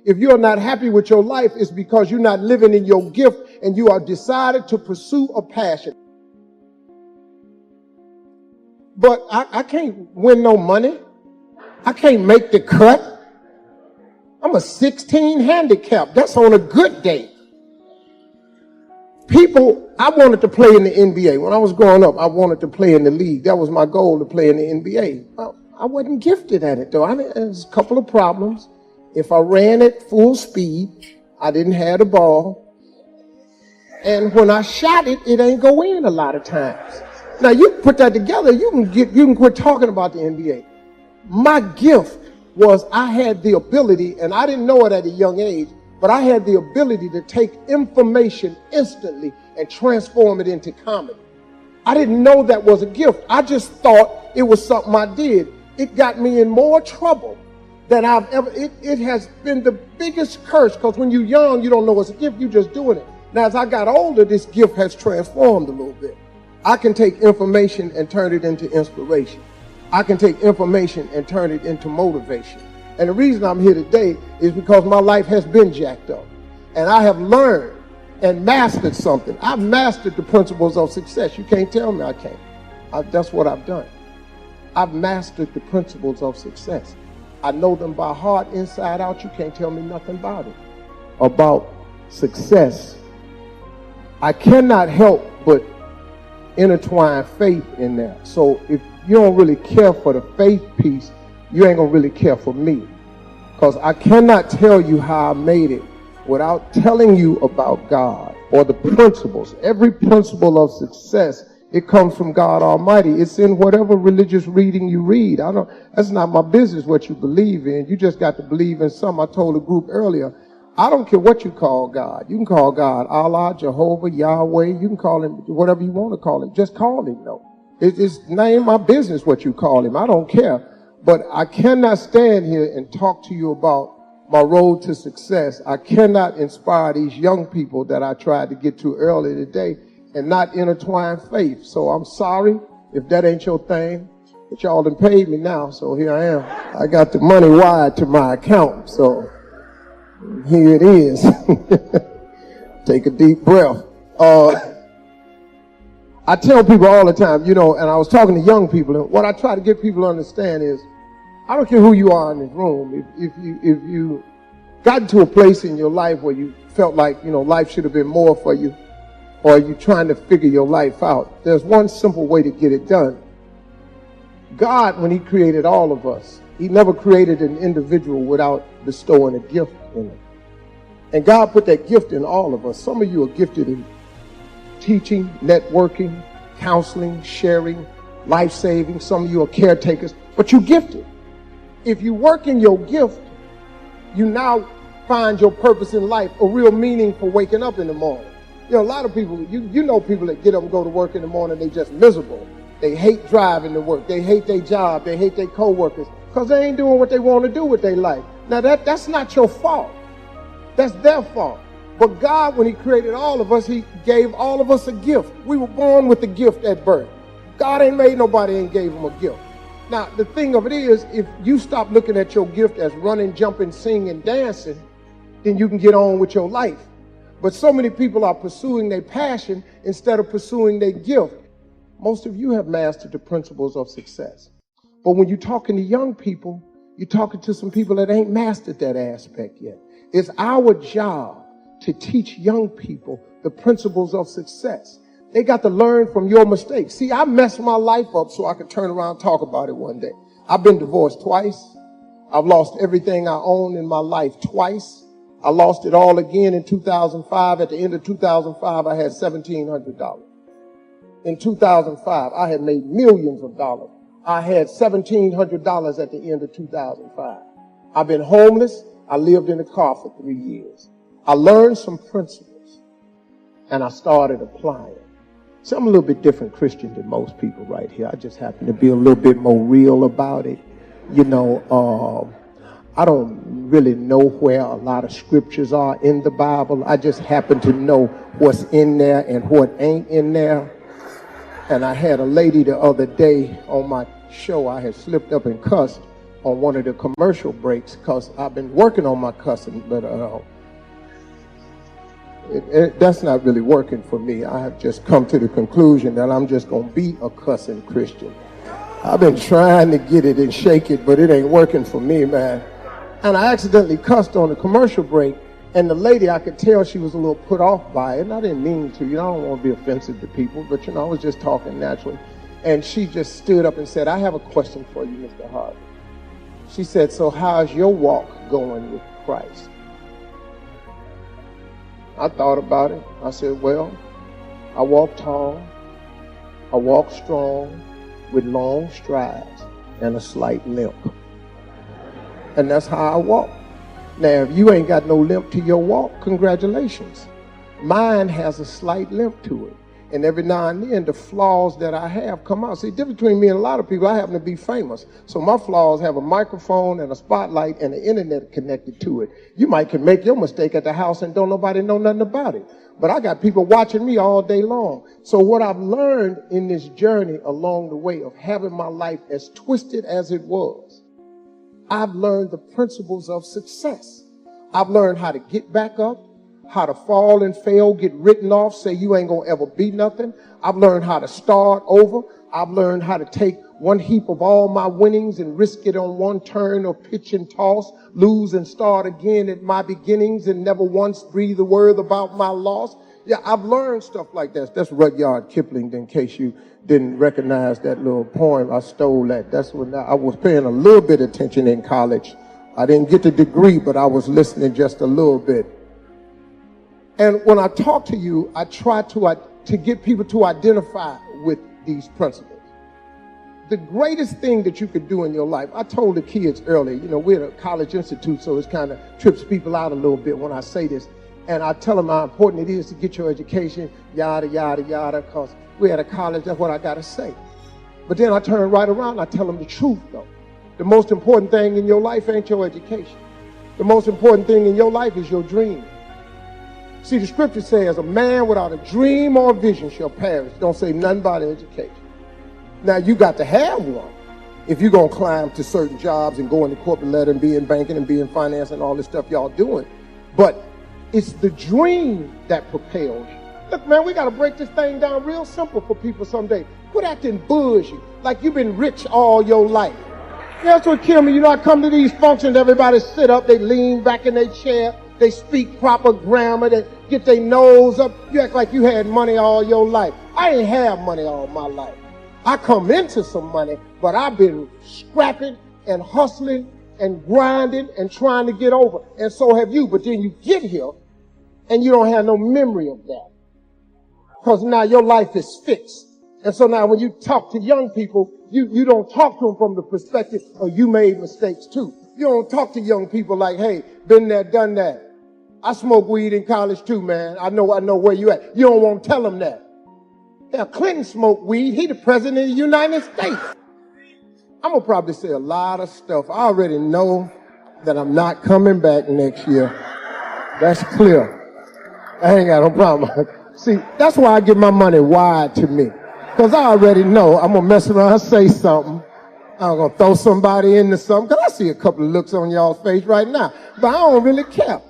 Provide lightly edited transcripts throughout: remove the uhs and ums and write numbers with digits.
If you're not happy with your life, it's because you're not living in your gift and you are decided to pursue a passion. But I can't win no money. I can't make the cut. I'm a 16 handicap. That's on a good day. I wanted to play in the NBA. When I was growing up, I wanted to play in the league. That was my goal, to play in the NBA. Well, I wasn't gifted at it, though. There's a couple of problems. If I ran at full speed, I didn't have the ball. And when I shot it, it ain't go in a lot of times. Now, you put that together, you can quit talking about the NBA. My gift was I had the ability, and I didn't know it at a young age, but I had the ability to take information instantly and transform it into comedy. I didn't know that was a gift. I just thought it was something I did. It got me in more trouble than I've ever. It has been the biggest curse, because when you're young, you don't know it's a gift, you're just doing it. Now, as I got older, this gift has transformed a little bit. I can take information and turn it into inspiration. I can take information and turn it into motivation. And the reason I'm here today is because my life has been jacked up. And I have learned and mastered something. I've mastered the principles of success. You can't tell me I can't. That's what I've done. I've mastered the principles of success. I know them by heart, inside out. You can't tell me nothing about it. About success. I cannot help but intertwine faith in there. So if you don't really care for the faith piece, you ain't gonna really care for me. Because I cannot tell you how I made it without telling you about God or the principles. Every principle of success, it comes from God Almighty. It's in whatever religious reading you read. That's not my business what you believe in. You just got to believe in something. I told a group earlier, I don't care what you call God. You can call God Allah, Jehovah, Yahweh. You can call him whatever you want to call him. Just call him, though. It's not in my business what you call him. I don't care. But I cannot stand here and talk to you about my road to success. I cannot inspire these young people that I tried to get to earlier today and not intertwine faith. So I'm sorry if that ain't your thing. But y'all done paid me now, so here I am. I got the money wired to my account, so here it is. Take a deep breath. I tell people all the time, and I was talking to young people, and what I try to get people to understand is, I don't care who you are in this room. If you got to a place in your life where you felt like, life should have been more for you, or you're trying to figure your life out, there's one simple way to get it done. God, when he created all of us, he never created an individual without bestowing a gift in it. And God put that gift in all of us. Some of you are gifted in teaching, networking, counseling, sharing, life-saving. Some of you are caretakers, but you're gifted. If you work in your gift, you now find your purpose in life, a real meaning for waking up in the morning. A lot of people, you know people that get up and go to work in the morning, they just miserable. They hate driving to work. They hate their job. They hate their coworkers because they ain't doing what they want to do with their life. Now, that's not your fault. That's their fault. But God, when he created all of us, he gave all of us a gift. We were born with a gift at birth. God ain't made nobody and gave them a gift. Now, the thing of it is, if you stop looking at your gift as running, jumping, singing, dancing, then you can get on with your life. But so many people are pursuing their passion instead of pursuing their gift. Most of you have mastered the principles of success. But when you're talking to young people, you're talking to some people that ain't mastered that aspect yet. It's our job to teach young people the principles of success. They got to learn from your mistakes. See, I messed my life up so I could turn around and talk about it one day. I've been divorced twice. I've lost everything I own in my life twice. I lost it all again in 2005. At the end of 2005, I had $1,700. In 2005, I had made millions of dollars. I had $1,700 at the end of 2005. I've been homeless. I lived in a car for 3 years. I learned some principles, and I started applying. So I'm a little bit different Christian than most people right here. I just happen to be a little bit more real about it. I don't really know where a lot of scriptures are in the Bible. I just happen to know what's in there and what ain't in there. And I had a lady the other day on my show. I had slipped up and cussed, on one of the commercial breaks because I've been working on my cussing, but that's not really working for me. I have just come to the conclusion that I'm just going to be a cussing Christian. I've been trying to get it and shake it, but it ain't working for me, man. And I accidentally cussed on a commercial break, and the lady, I could tell she was a little put off by it, and I didn't mean to. I don't want to be offensive to people, but, I was just talking naturally. And she just stood up and said, I have a question for you, Mr. Harvey. She said, so how's your walk going with Christ? I thought about it. I said, well, I walk tall, I walk strong, with long strides and a slight limp. And that's how I walk. Now, if you ain't got no limp to your walk, congratulations. Mine has a slight limp to it. And every now and then, the flaws that I have come out. See, the difference between me and a lot of people, I happen to be famous. So my flaws have a microphone and a spotlight and the internet connected to it. You can make your mistake at the house and don't nobody know nothing about it. But I got people watching me all day long. So what I've learned in this journey along the way of having my life as twisted as it was, I've learned the principles of success. I've learned how to get back up, how to fall and fail, get written off, say you ain't gonna ever be nothing. I've learned how to start over. I've learned how to take one heap of all my winnings and risk it on one turn or pitch and toss, lose and start again at my beginnings and never once breathe a word about my loss. Yeah, I've learned stuff like that. That's Rudyard Kipling, in case you didn't recognize that little poem. I stole that. That's when I was paying a little bit of attention in college. I didn't get the degree, but I was listening just a little bit. And when I talk to you, I try to get people to identify with these principles. The greatest thing that you could do in your life, I told the kids earlier, we're at a college institute, so it kind of trips people out a little bit when I say this. And I tell them how important it is to get your education, yada, yada, yada, because we're at a college, that's what I got to say. But then I turn right around, I tell them the truth, though. The most important thing in your life ain't your education. The most important thing in your life is your dream. See, the scripture says, a man without a dream or a vision shall perish. Don't say nothing about education. Now, you got to have one if you're going to climb to certain jobs and go into corporate ladder and be in banking and be in finance and all this stuff y'all doing. But it's the dream that propels you. Look, man, we got to break this thing down real simple for people someday. Quit acting bougie like you've been rich all your life. That's what killed me. I come to these functions, everybody sit up, they lean back in their chair, they speak proper grammar, they get their nose up. You act like you had money all your life. I ain't have money all my life. I come into some money, but I've been scrapping and hustling and grinding and trying to get over. And so have you. But then you get here and you don't have no memory of that. Because now your life is fixed. And so now when you talk to young people, you don't talk to them from the perspective of you made mistakes too. You don't talk to young people like, hey, been there, done that. I smoked weed in college too, man. I know where you at. You don't want to tell them that. Yeah, Clinton smoked weed. He the president of the United States. I'm going to probably say a lot of stuff. I already know that I'm not coming back next year. That's clear. I ain't got no problem. See, that's why I give my money wide to me. Because I already know I'm going to mess around and say something. I'm going to throw somebody into something. Because I see a couple of looks on y'all's face right now. But I don't really care.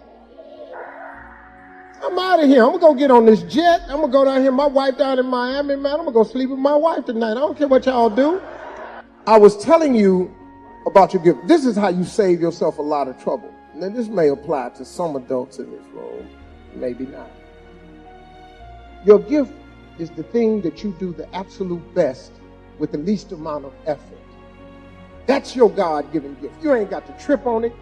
I'm out of here. I'm going to go get on this jet. I'm going to go down here. My wife down in Miami, man. I'm going to go sleep with my wife tonight. I don't care what y'all do. I was telling you about your gift. This is how you save yourself a lot of trouble. Now, this may apply to some adults in this room. Maybe not. Your gift is the thing that you do the absolute best with the least amount of effort. That's your God-given gift. You ain't got to trip on it,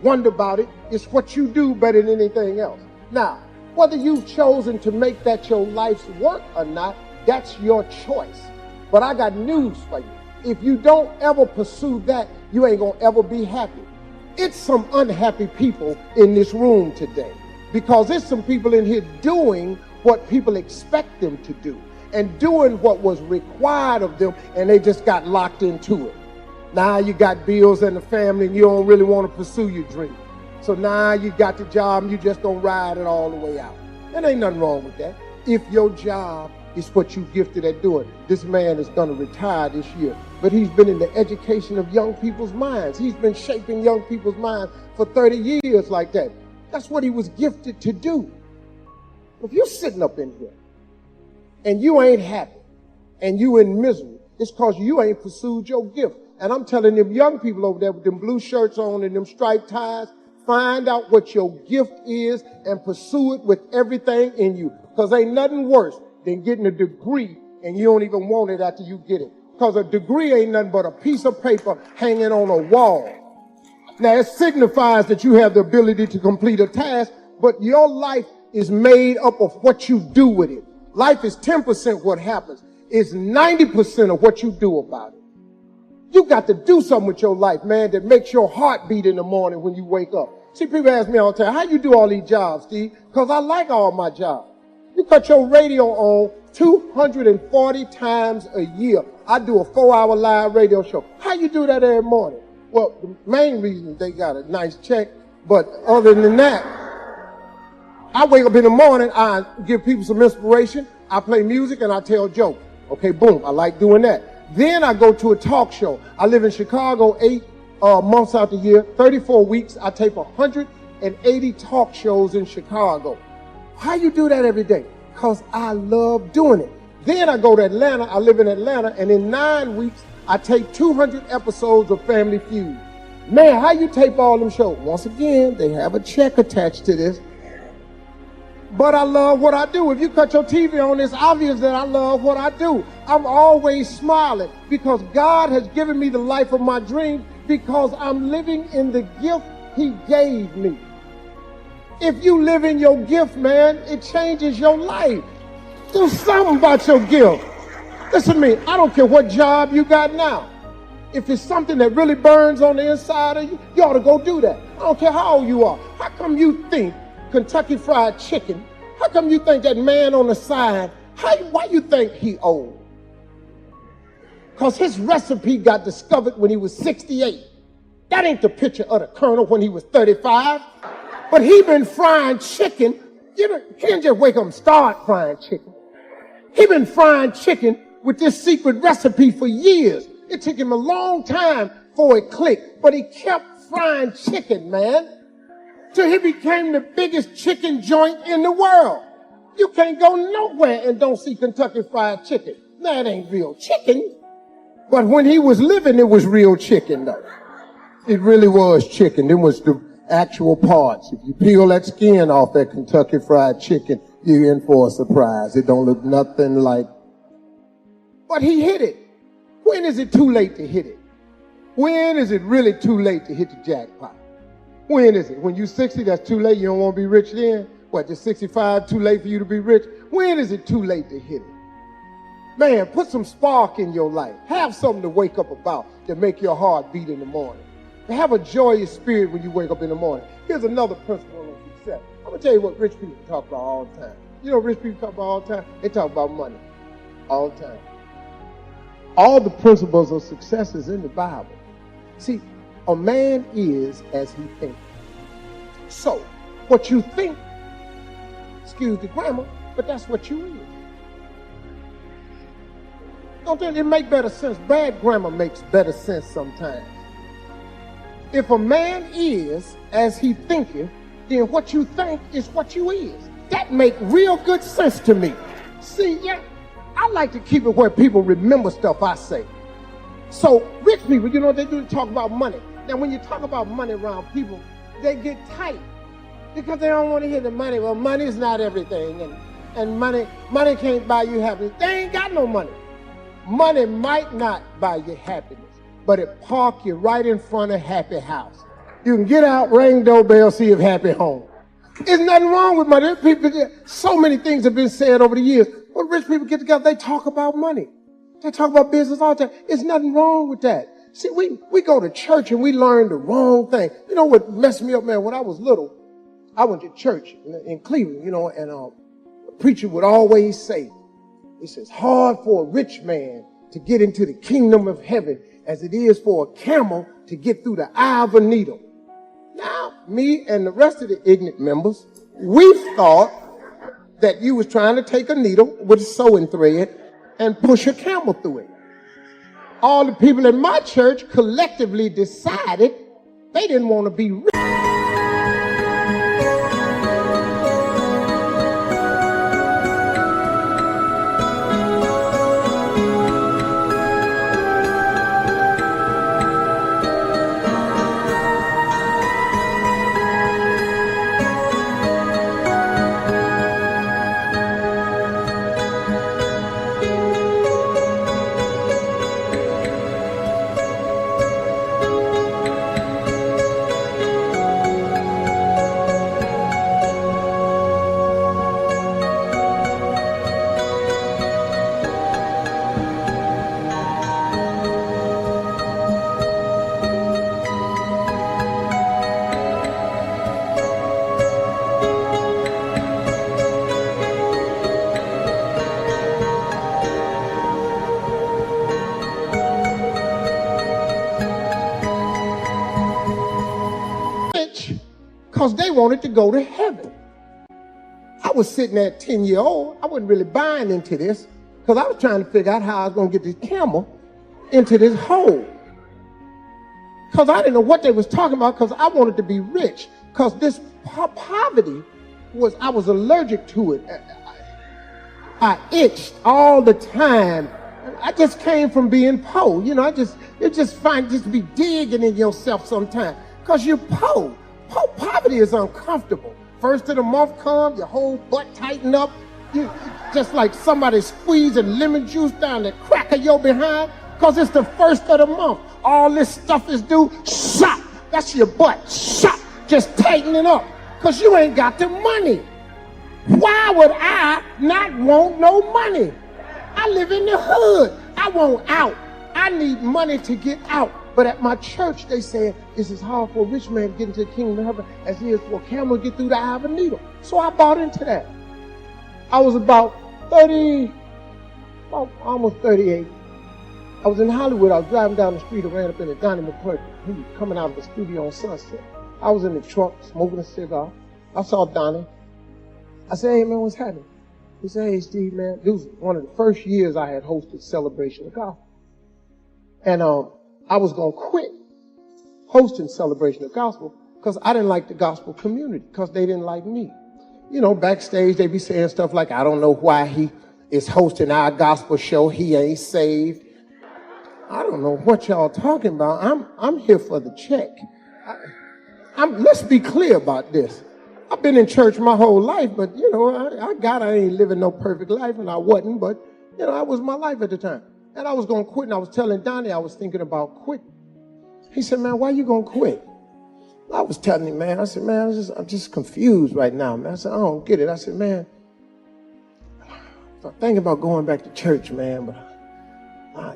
wonder about it. It's what you do better than anything else. Now, whether you've chosen to make that your life's work or not, that's your choice. But I got news for you. If you don't ever pursue that, you ain't gonna ever be happy. It's some unhappy people in this room today because there's some people in here doing what people expect them to do and doing what was required of them, and they just got locked into it. Now you got bills and a family and you don't really want to pursue your dream. So now you got the job and you just gonna ride it all the way out. And ain't nothing wrong with that. If your job is what you gifted at doing, this man is gonna retire this year. But but he's been in the education of young people's minds. He's been shaping young people's minds for 30 years like that. That's what he was gifted to do. If you're sitting up in here and you ain't happy and you in misery, it's because you ain't pursued your gift. And I'm telling them young people over there with them blue shirts on and them striped ties, find out what your gift is and pursue it with everything in you. Because ain't nothing worse than getting a degree and you don't even want it after you get it. Because a degree ain't nothing but a piece of paper hanging on a wall. Now, it signifies that you have the ability to complete a task, but your life is made up of what you do with it. Life is 10% what happens. It's 90% of what you do about it. You got to do something with your life, man, that makes your heart beat in the morning when you wake up. See, people ask me all the time, how you do all these jobs, Steve? Because I like all my jobs. You cut your radio on 240 times a year. I do a 4-hour live radio show. How you do that every morning? Well, the main reason is they got a nice check, but other than that, I wake up in the morning, I give people some inspiration, I play music, and I tell jokes. Okay, boom, I like doing that. Then I go to a talk show. I live in Chicago 8 months out the year, 34 weeks. I tape 180 talk shows in Chicago. How you do that every day? Because I love doing it. Then I go to Atlanta. I live in Atlanta, and in 9 weeks, I tape 200 episodes of Family Feud. Man, how you tape all them shows? Once again, they have a check attached to this. But I love what I do. If you cut your TV on, it's obvious that I love what I do. I'm always smiling because God has given me the life of my dreams because I'm living in the gift he gave me. If you live in your gift, man, it changes your life. Do something about your gift. Listen to me, I don't care what job you got now. If it's something that really burns on the inside of you, you ought to go do that. I don't care how old you are. How come you think Kentucky Fried Chicken, how come you think that man on the side, why you think he old? Because his recipe got discovered when he was 68. That ain't the picture of the Colonel when he was 35. But he been frying chicken. You know, he didn't just wake up and start frying chicken. He been frying chicken with this secret recipe for years. It took him a long time for it clicked, but he kept frying chicken, man, till he became the biggest chicken joint in the world. You can't go nowhere and don't see Kentucky Fried Chicken. That ain't real chicken. But when he was living, it was real chicken, though. It really was chicken. It was the actual parts. If you peel that skin off that Kentucky Fried Chicken, you're in for a surprise. It don't look nothing like. But he hit it. When is it too late to hit it? When is it really too late to hit the jackpot? When is it? When you're 60, that's too late. You don't want to be rich then? What, just 65, too late for you to be rich? When is it too late to hit it? Man, put some spark in your life. Have something to wake up about that make your heart beat in the morning. Have a joyous spirit when you wake up in the morning. Here's another principle on success. I'm going to tell you what rich people talk about all the time. You know what rich people talk about all the time? They talk about money all the time. All the principles of success is in the Bible. See, a man is as he thinks. So, what you think, excuse the grammar, but that's what you is. Don't it make better sense? Bad grammar makes better sense sometimes. If a man is as he thinketh, then what you think is what you is. That make real good sense to me. See, yeah, I like to keep it where people remember stuff I say. So rich people, you know what they do? They talk about money. Now, when you talk about money around people, they get tight because they don't want to hear the money. Well, money's not everything, and money can't buy you happiness. They ain't got no money. Money might not buy you happiness, but it park you right in front of Happy House. You can get out, ring doorbell, see if Happy home. There's nothing wrong with money. People, so many things have been said over the years. When rich people get together, they talk about money. They talk about business all the time. There's nothing wrong with that. See, we go to church and we learn the wrong thing. You know what messed me up, man? When I was little, I went to church in Cleveland, you know, and the preacher would always say, he says, hard for a rich man to get into the kingdom of heaven as it is for a camel to get through the eye of a needle. Now, me and the rest of the ignorant members, we thought that you was trying to take a needle with a sewing thread and push a camel through it. all the people in my church collectively decided they didn't want to be rich. Because they wanted to go to heaven. I was sitting there at 10-year-old. I wasn't really buying into this because I was trying to figure out how I was going to get this camel into this hole. Because I didn't know what they was talking about because I wanted to be rich. Because this poverty I was allergic to it. I itched all the time. I just came from being poor. You know, you just be digging in yourself sometimes because you're poor. Poverty is uncomfortable. First of the month comes, your whole butt tighten up. You just like somebody squeezing lemon juice down the crack of your behind because it's the first of the month. All this stuff is due. Shot. That's your butt. Shot. Just tightening up because you ain't got the money. Why would I not want no money? I live in the hood. I want out. I need money to get out. But at my church, they said, it's as hard for a rich man to get into the kingdom of heaven as it is for a camel to get through the eye of a needle. So I bought into that. I was about almost 38. I was in Hollywood. I was driving down the street. I ran up in a Donnie McClurkin. He was coming out of the studio on Sunset. I was in the truck smoking a cigar. I saw Donnie. I said, hey, man, what's happening? He said, hey, Steve, man. This was one of the first years I had hosted Celebration of Gospel. And I was going to quit hosting Celebration of Gospel because I didn't like the gospel community because they didn't like me. You know, backstage, they be saying stuff like, I don't know why he is hosting our gospel show. He ain't saved. I don't know what y'all talking about. I'm here for the check. Let's be clear about this. I've been in church my whole life, but, you know, I ain't living no perfect life, and I wasn't, but, you know, that was my life at the time. And I was going to quit, and I was telling Donnie I was thinking about quitting. He said, man, why you going to quit? I was telling him, man, I said, man, I'm just confused right now, man. I said, I don't get it. I said, man, I'm thinking about going back to church, man, but, I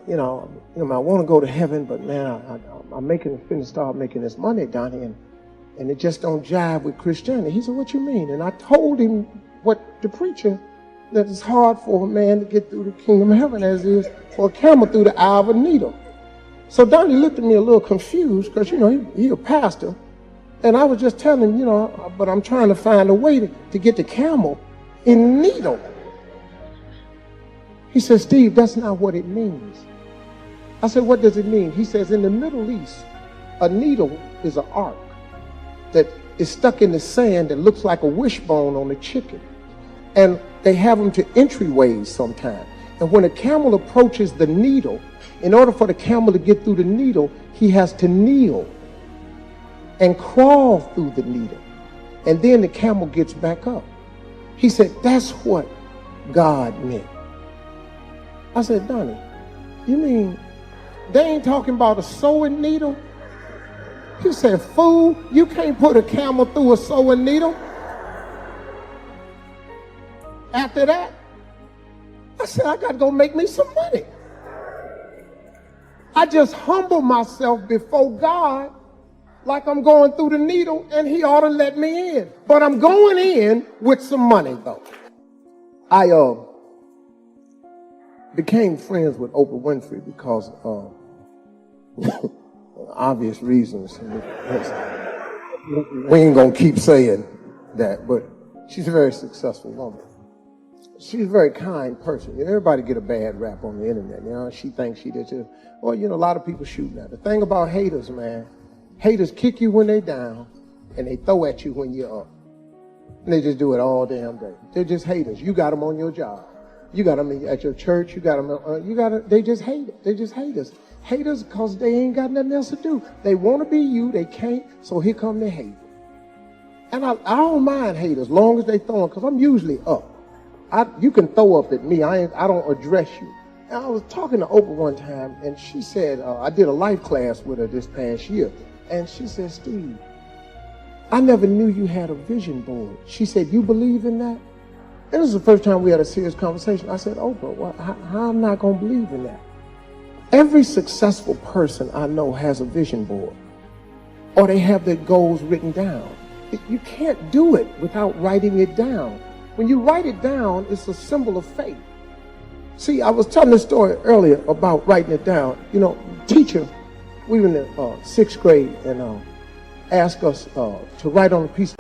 want to go to heaven, but, man, I'm start making this money, Donnie, and it just don't jive with Christianity. He said, what you mean? And I told him what the preacher, that it's hard for a man to get through the kingdom of heaven as it is for a camel through the eye of a needle. So Donnie looked at me a little confused because, you know, he a pastor. And I was just telling him, you know, but I'm trying to find a way to get the camel in needle. He said, Steve, that's not what it means. I said, what does it mean? He says, in the Middle East, a needle is an arc that is stuck in the sand that looks like a wishbone on a chicken. And they have them to entryways sometimes. And when a camel approaches the needle, in order for the camel to get through the needle, he has to kneel and crawl through the needle. And then the camel gets back up. He said, that's what God meant. I said, Donnie, you mean they ain't talking about a sewing needle? He said, fool, you can't put a camel through a sewing needle. After that, I said, I got to go make me some money. I just humble myself before God like I'm going through the needle, and he ought to let me in. But I'm going in with some money, though. I became friends with Oprah Winfrey because obvious reasons. We ain't going to keep saying that, but she's a very successful woman. She's a very kind person. Everybody get a bad rap on the internet. You know, she thinks she did too. Well, you know, a lot of people shooting at her. The thing about haters, man, haters kick you when they down, and they throw at you when you're up. And they just do it all damn day. They're just haters. You got them on your job. You got them at your church. You got them. They just hate it. They just haters. Haters because they ain't got nothing else to do. They want to be you. They can't. So here come the hate. And I don't mind haters as long as they throw them, because I'm usually up. You can throw up at me. I don't address you. And I was talking to Oprah one time, and she said, I did a life class with her this past year. And she said, Steve, I never knew you had a vision board. She said, you believe in that? It was the first time we had a serious conversation. I said, Oprah, how am I not going to believe in that? Every successful person I know has a vision board, or they have their goals written down. You can't do it without writing it down. When you write it down, it's a symbol of faith. See, I was telling this story earlier about writing it down. You know, teacher, we were in the 6th grade, and asked us to write on a piece of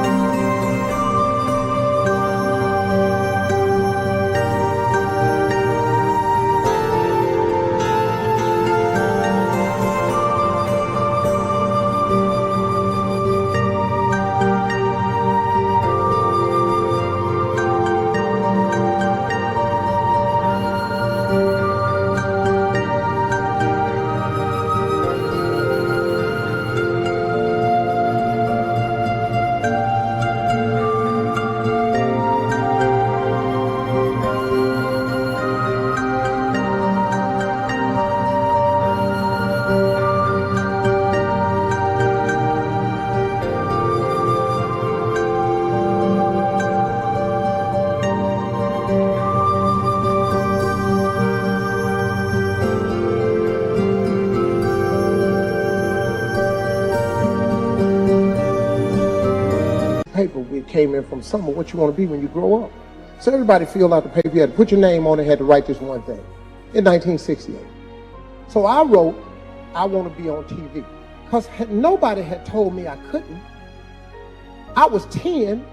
paper. We came in from summer, what you want to be when you grow up. So everybody filled out the paper. You had to put your name on it, had to write this one thing. In 1968. So I wrote, I want to be on TV. Because nobody had told me I couldn't. I was 10.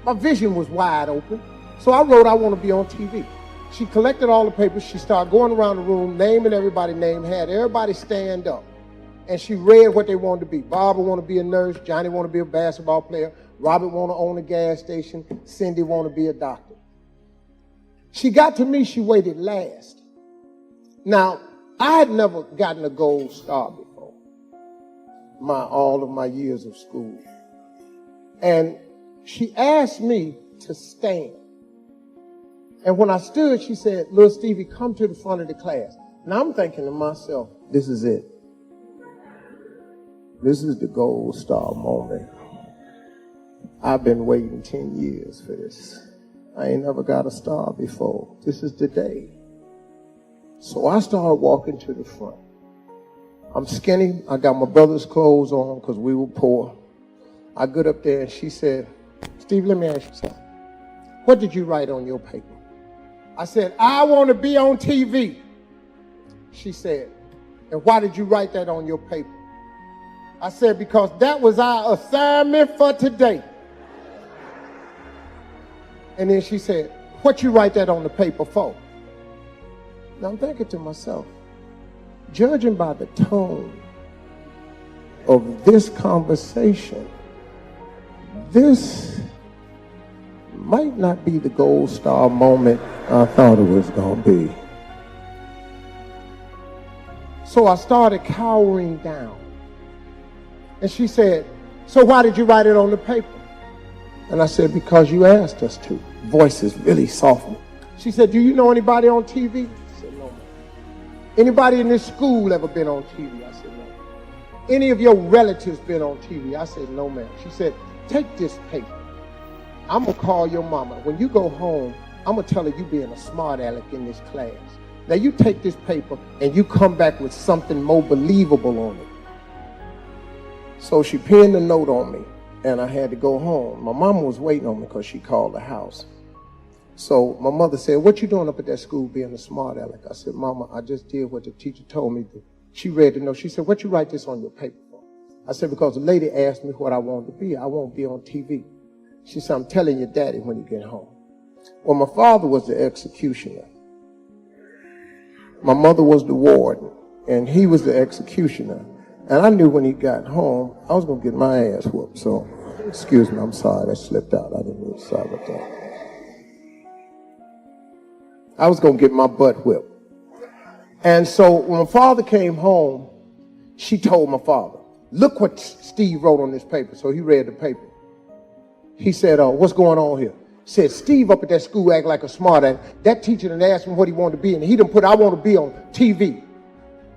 My vision was wide open. So I wrote, I want to be on TV. She collected all the papers. She started going around the room, naming everybody's name, had everybody stand up. And she read what they wanted to be. Barbara wanted to be a nurse. Johnny wanted to be a basketball player. Robert wanted to own a gas station. Cindy wanted to be a doctor. She got to me, she waited last. Now, I had never gotten a gold star before, all of my years of school. And she asked me to stand. And when I stood, she said, little Stevie, come to the front of the class. Now I'm thinking to myself, this is it. This is the gold star moment. I've been waiting 10 years for this. I ain't never got a star before. This is the day. So I started walking to the front. I'm skinny. I got my brother's clothes on because we were poor. I got up there and she said, Steve, let me ask you something. What did you write on your paper? I said, I want to be on TV. She said, and why did you write that on your paper? I said, because that was our assignment for today. And then she said, what you write that on the paper for? Now I'm thinking to myself, judging by the tone of this conversation, this might not be the gold star moment I thought it was going to be. So I started cowering down. And she said, so why did you write it on the paper? And I said, because you asked us to. Voice is really soft. She said, do you know anybody on TV? I said, no. Anybody in this school ever been on TV? I said, no. Any of your relatives been on TV? I said, no, ma'am. She said, take this paper. I'm going to call your mama. When you go home, I'm going to tell her you being a smart aleck in this class. Now you take this paper and you come back with something more believable on it. So she pinned a note on me and I had to go home. My mama was waiting on me because she called the house. So my mother said, what you doing up at that school being a smart aleck? I said, Mama, I just did what the teacher told me to. She read the note. She said, what you write this on your paper for? I said, because the lady asked me what I wanted to be. I won't be on TV. She said, I'm telling your daddy when you get home. Well, my father was the executioner. My mother was the warden, and he was the executioner. And I knew when he got home, I was going to get my ass whooped. So, excuse me, I'm sorry, that slipped out. I didn't mean to say about that. I was going to get my butt whipped. And so when my father came home, she told my father, look what Steve wrote on this paper. So he read the paper. He said, what's going on here? Said, Steve up at that school act like a smart ass. That teacher done asked him what he wanted to be, and he done put, I want to be on TV.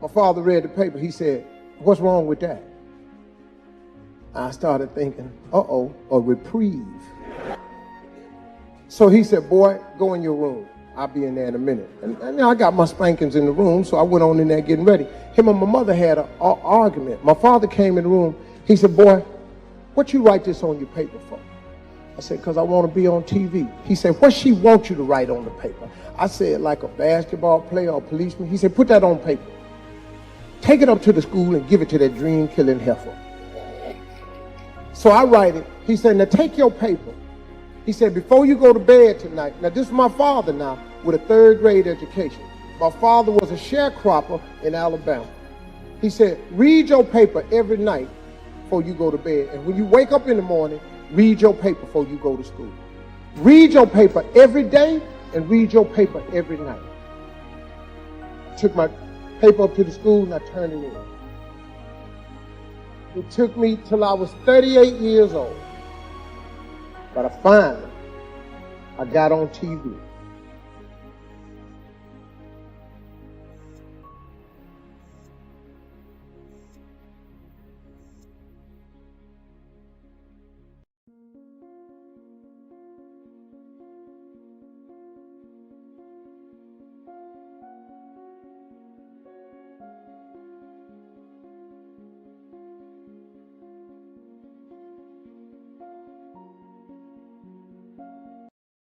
My father read the paper. He said, what's wrong with that? I started thinking, a reprieve. So he said, boy, go in your room. I'll be in there in a minute. And I got my spankings in the room, so I went on in there getting ready. Him and my mother had an argument. My father came in the room. He said, boy, what you write this on your paper for? I said, because I want to be on TV. He said, what she want you to write on the paper? I said, like a basketball player or policeman. He said, put that on paper. Take it up to the school and give it to that dream-killing heifer. So I write it. He said, now take your paper. He said, before you go to bed tonight, now this is my father now with a 3rd grade education. My father was a sharecropper in Alabama. He said, read your paper every night before you go to bed. And when you wake up in the morning, read your paper before you go to school. Read your paper every day and read your paper every night. I took my paper up to the school and I turned it in. It took me till I was 38 years old. But finally, I got on TV.